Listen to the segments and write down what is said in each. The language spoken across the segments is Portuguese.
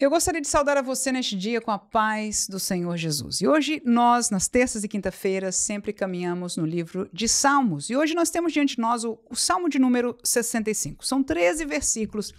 Eu gostaria de saudar a você neste dia com a paz do Senhor Jesus. E hoje nós, nas terças e quinta-feiras, sempre caminhamos no livro de Salmos. E hoje nós temos diante de nós o Salmo de número 65. São 13 versículos.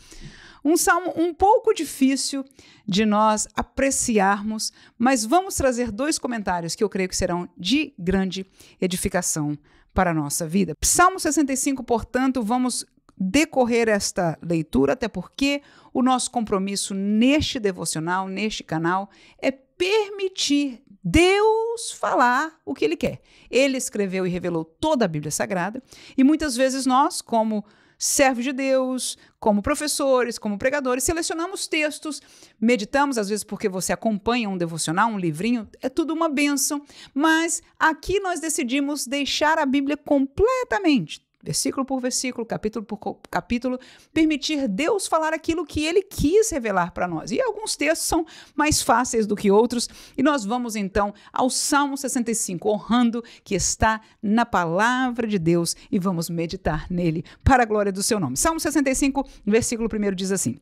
Um salmo um pouco difícil de nós apreciarmos, mas vamos trazer dois comentários que eu creio que serão de grande edificação para a nossa vida. Salmo 65, portanto, vamos decorrer esta leitura, até porque o nosso compromisso neste devocional, neste canal, é permitir Deus falar o que Ele quer. Ele escreveu e revelou toda a Bíblia Sagrada e muitas vezes nós, como servos de Deus, como professores, como pregadores, selecionamos textos, meditamos, às vezes porque você acompanha um devocional, um livrinho, é tudo uma bênção, mas aqui nós decidimos deixar a Bíblia completamente, versículo por versículo, capítulo por capítulo, permitir Deus falar aquilo que Ele quis revelar para nós. E alguns textos são mais fáceis do que outros, e nós vamos então ao Salmo 65, honrando que está na palavra de Deus, e vamos meditar nele para a glória do seu nome. Salmo 65, versículo 1 diz assim: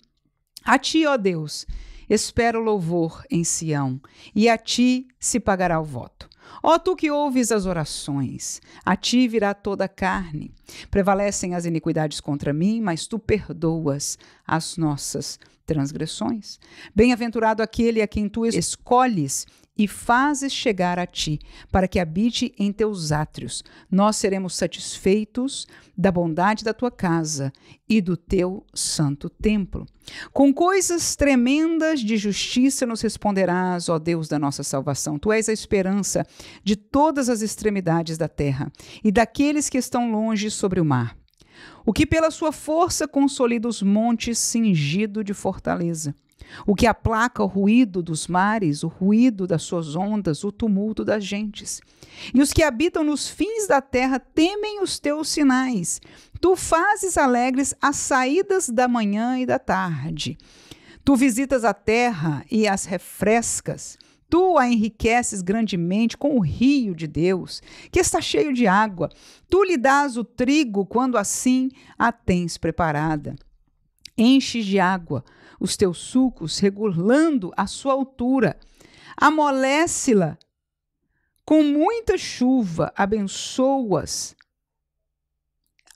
A ti, ó Deus, espero louvor em Sião, e a ti se pagará o voto. Ó tu que ouves as orações, a ti virá toda a carne. Prevalecem as iniquidades contra mim, mas tu perdoas as nossas transgressões. Bem-aventurado aquele a quem tu escolhes e fazes chegar a ti, para que habite em teus átrios. Nós seremos satisfeitos da bondade da tua casa e do teu santo templo. Com coisas tremendas de justiça nos responderás, ó Deus da nossa salvação. Tu és a esperança de todas as extremidades da terra e daqueles que estão longe sobre o mar. O que pela sua força consolida os montes cingido de fortaleza. O que aplaca o ruído dos mares, o ruído das suas ondas, o tumulto das gentes. E os que habitam nos fins da terra temem os teus sinais. Tu fazes alegres as saídas da manhã e da tarde. Tu visitas a terra e as refrescas. Tu a enriqueces grandemente com o rio de Deus, que está cheio de água. Tu lhe dás o trigo quando assim a tens preparada. Enches de água os teus sulcos, regulando a sua altura. Amolece-la com muita chuva, abençoas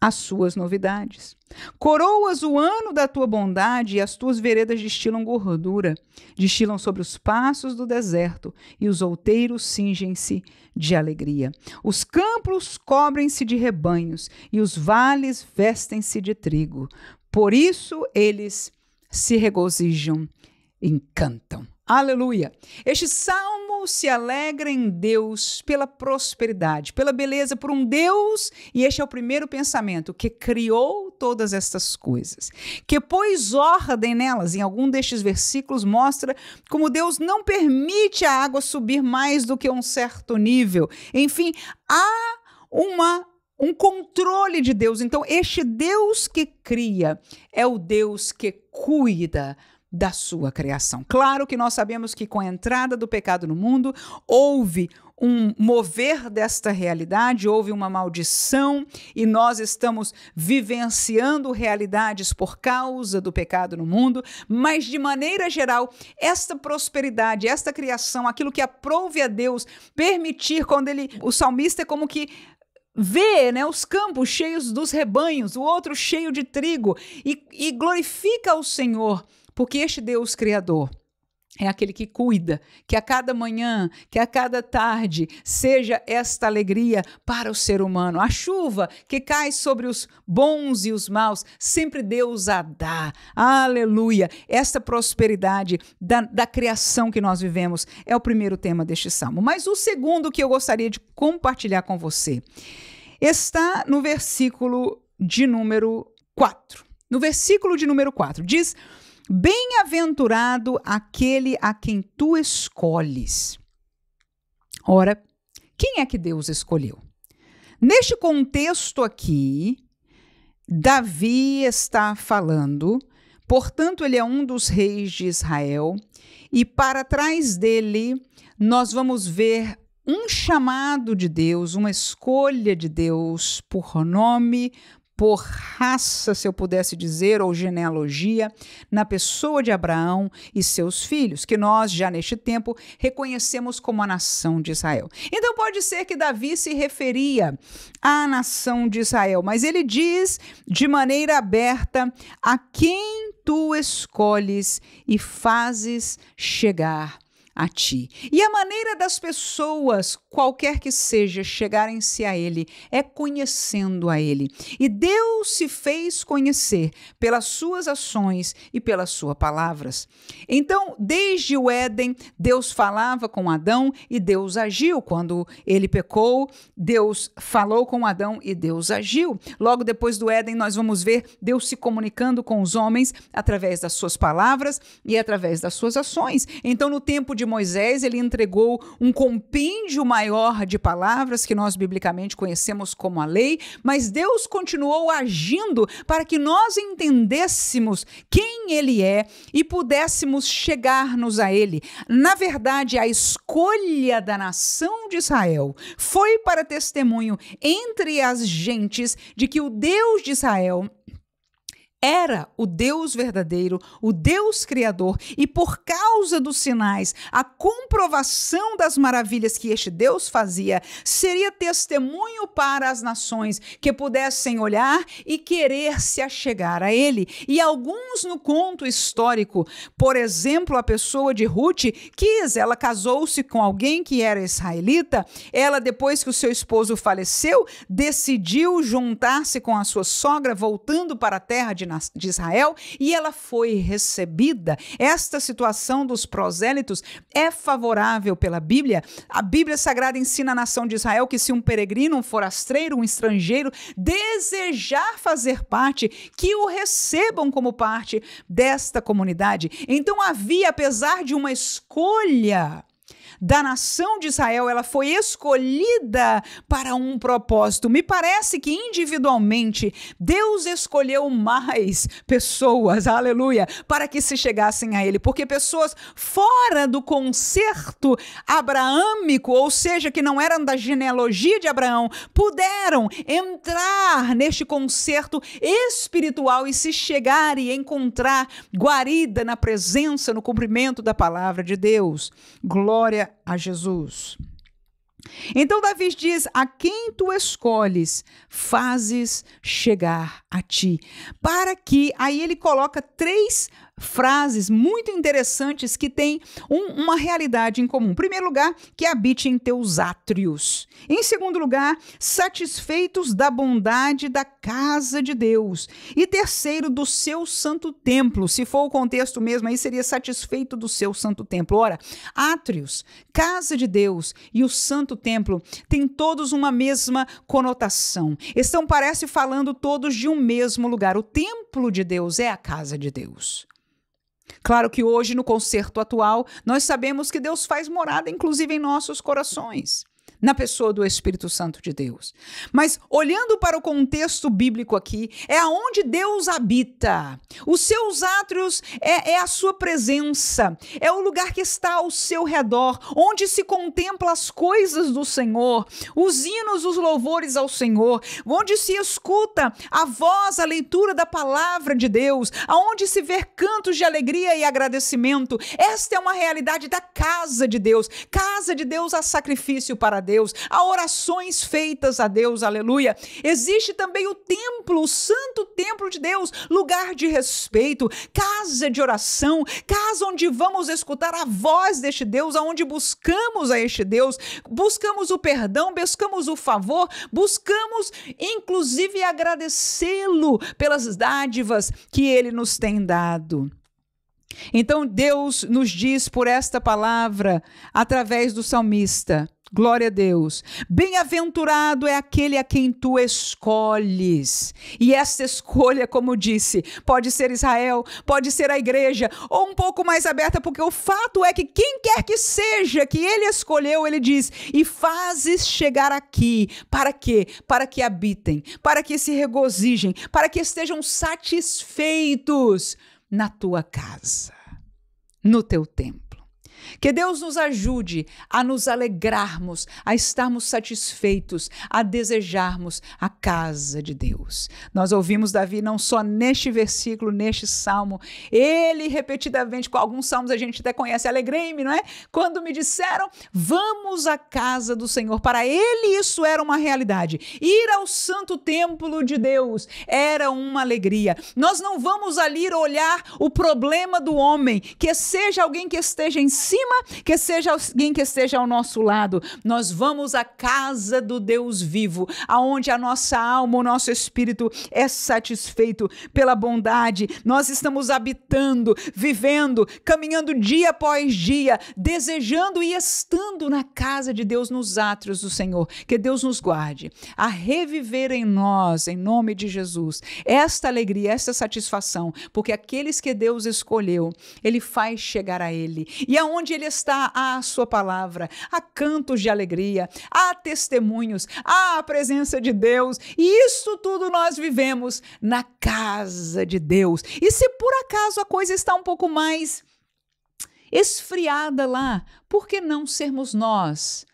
as suas novidades. Coroas o ano da tua bondade e as tuas veredas destilam gordura. Destilam sobre os passos do deserto e os outeiros cingem-se de alegria. Os campos cobrem-se de rebanhos e os vales vestem-se de trigo. Por isso eles se regozijam e cantam. Aleluia! Este salmo se alegra em Deus pela prosperidade, pela beleza, por um Deus, e este é o primeiro pensamento, que criou todas estas coisas, que pôs ordem nelas. Em algum destes versículos mostra como Deus não permite a água subir mais do que um certo nível. Enfim, há um controle de Deus. Então, este Deus que cria é o Deus que cuida da sua criação. Claro que nós sabemos que com a entrada do pecado no mundo, houve um mover desta realidade, houve uma maldição e nós estamos vivenciando realidades por causa do pecado no mundo, mas de maneira geral, esta prosperidade, esta criação, aquilo que aprouve a Deus permitir, quando o salmista é como que vê, né, os campos cheios dos rebanhos, o outro cheio de trigo, e glorifica o Senhor, porque este Deus Criador é aquele que cuida, que a cada manhã, que a cada tarde seja esta alegria para o ser humano. A chuva que cai sobre os bons e os maus, sempre Deus a dá. Aleluia! Esta prosperidade da criação que nós vivemos é o primeiro tema deste salmo. Mas o segundo que eu gostaria de compartilhar com você está no versículo de número 4. No versículo de número 4 diz: Bem-aventurado aquele a quem tu escolhes. Ora, quem é que Deus escolheu? Neste contexto aqui, Davi está falando, portanto, ele é um dos reis de Israel, e para trás dele nós vamos ver um chamado de Deus, uma escolha de Deus por nome, por raça, se eu pudesse dizer, ou genealogia, na pessoa de Abraão e seus filhos, que nós já neste tempo reconhecemos como a nação de Israel. Então pode ser que Davi se referia à nação de Israel, mas ele diz de maneira aberta: a quem tu escolhes e fazes chegar a ti. E a maneira das pessoas, qualquer que seja, chegarem-se a ele é conhecendo a ele. E Deus se fez conhecer pelas suas ações e pelas suas palavras. Então, desde o Éden, Deus falava com Adão e Deus agiu. Quando ele pecou, Deus falou com Adão e Deus agiu. Logo depois do Éden, nós vamos ver Deus se comunicando com os homens através das suas palavras e através das suas ações. Então, no tempo de Moisés, ele entregou um compêndio maior de palavras que nós biblicamente conhecemos como a lei, mas Deus continuou agindo para que nós entendêssemos quem ele é e pudéssemos chegar-nos a ele. Na verdade, a escolha da nação de Israel foi para testemunho entre as gentes de que o Deus de Israel era o Deus verdadeiro, o Deus criador, e por causa dos sinais, a comprovação das maravilhas que este Deus fazia, seria testemunho para as nações que pudessem olhar e querer se achegar a ele. E alguns no conto histórico, por exemplo, a pessoa de Ruth, ela casou-se com alguém que era israelita, ela, depois que o seu esposo faleceu, decidiu juntar-se com a sua sogra, voltando para a terra de Israel, e ela foi recebida. Esta situação dos prosélitos é favorável pela Bíblia. A Bíblia Sagrada ensina a nação de Israel que se um peregrino, um forasteiro, um estrangeiro desejar fazer parte, que o recebam como parte desta comunidade. Então havia, apesar de uma escolha da nação de Israel, ela foi escolhida para um propósito. Me parece que individualmente Deus escolheu mais pessoas, aleluia, para que se chegassem a ele, porque pessoas fora do concerto abraâmico, ou seja, que não eram da genealogia de Abraão, puderam entrar neste concerto espiritual e se chegar e encontrar guarida na presença, no cumprimento da palavra de Deus. Glória a Jesus. Então Davi diz: a quem tu escolhes, fazes chegar a ti. Para que, aí ele coloca 3 frases muito interessantes que têm uma realidade em comum. Em primeiro lugar, que habite em teus átrios. Em segundo lugar, satisfeitos da bondade da casa de Deus. E terceiro, do seu santo templo. Se for o contexto mesmo, aí seria satisfeito do seu santo templo. Ora, átrios, casa de Deus e o santo templo têm todos uma mesma conotação. Estão, parece, falando todos de um mesmo lugar. O templo de Deus é a casa de Deus. Claro que hoje, no concerto atual, nós sabemos que Deus faz morada, inclusive em nossos corações, na pessoa do Espírito Santo de Deus. Mas, olhando para o contexto bíblico aqui, é aonde Deus habita. Os seus átrios é a sua presença, é o lugar que está ao seu redor, onde se contempla as coisas do Senhor, os hinos, os louvores ao Senhor, onde se escuta a voz, a leitura da palavra de Deus, aonde se vê cantos de alegria e agradecimento. Esta é uma realidade da casa de Deus. Casa de Deus há sacrifício para Deus, há orações feitas a Deus, aleluia. Existe também o templo, o santo templo de Deus, lugar de respeito, casa de oração, casa onde vamos escutar a voz deste Deus, aonde buscamos a este Deus, buscamos o perdão, buscamos o favor, buscamos inclusive agradecê-lo pelas dádivas que ele nos tem dado. Então Deus nos diz por esta palavra, através do salmista, glória a Deus, bem-aventurado é aquele a quem tu escolhes. E esta escolha, como disse, pode ser Israel, pode ser a igreja, ou um pouco mais aberta, porque o fato é que quem quer que seja que ele escolheu, ele diz, e fazes chegar aqui. Para quê? Para que habitem, para que se regozijem, para que estejam satisfeitos na tua casa, no teu templo. Que Deus nos ajude a nos alegrarmos, a estarmos satisfeitos, a desejarmos a casa de Deus. Nós ouvimos Davi não só neste versículo, neste salmo, ele repetidamente, com alguns salmos a gente até conhece, alegrei-me, não é? Quando me disseram, vamos à casa do Senhor. Para ele isso era uma realidade. Ir ao santo templo de Deus era uma alegria. Nós não vamos ali olhar o problema do homem, que seja alguém que esteja em cima, que seja alguém que esteja ao nosso lado. Nós vamos à casa do Deus vivo, aonde a nossa alma, o nosso espírito é satisfeito pela bondade. Nós estamos habitando, vivendo, caminhando dia após dia, desejando e estando na casa de Deus, nos átrios do Senhor. Que Deus nos guarde a reviver em nós, em nome de Jesus, esta alegria, esta satisfação, porque aqueles que Deus escolheu, Ele faz chegar a Ele. E aonde Ele está, há a sua palavra, há cantos de alegria, há testemunhos, há a presença de Deus. E isso tudo nós vivemos na casa de Deus. E se por acaso a coisa está um pouco mais esfriada lá, por que não sermos nós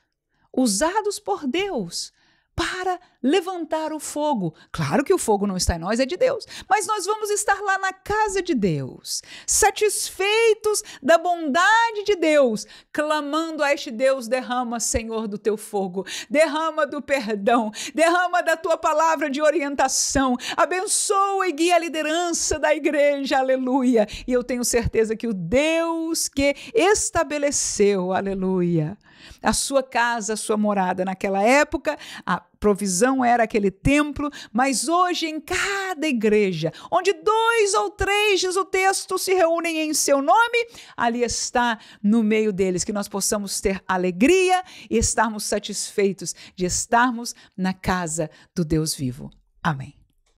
usados por Deus para levantar o fogo? Claro que o fogo não está em nós, é de Deus, mas nós vamos estar lá na casa de Deus, satisfeitos da bondade de Deus, clamando a este Deus, derrama, Senhor, do teu fogo, derrama do perdão, derrama da tua palavra de orientação, abençoa e guia a liderança da igreja, aleluia. E eu tenho certeza que o Deus que estabeleceu, aleluia, a sua casa, a sua morada naquela época, a provisão era aquele templo, mas hoje em cada igreja, onde 2 ou 3, diz o texto, se reúnem em seu nome, ali está no meio deles, que nós possamos ter alegria e estarmos satisfeitos de estarmos na casa do Deus vivo. Amém.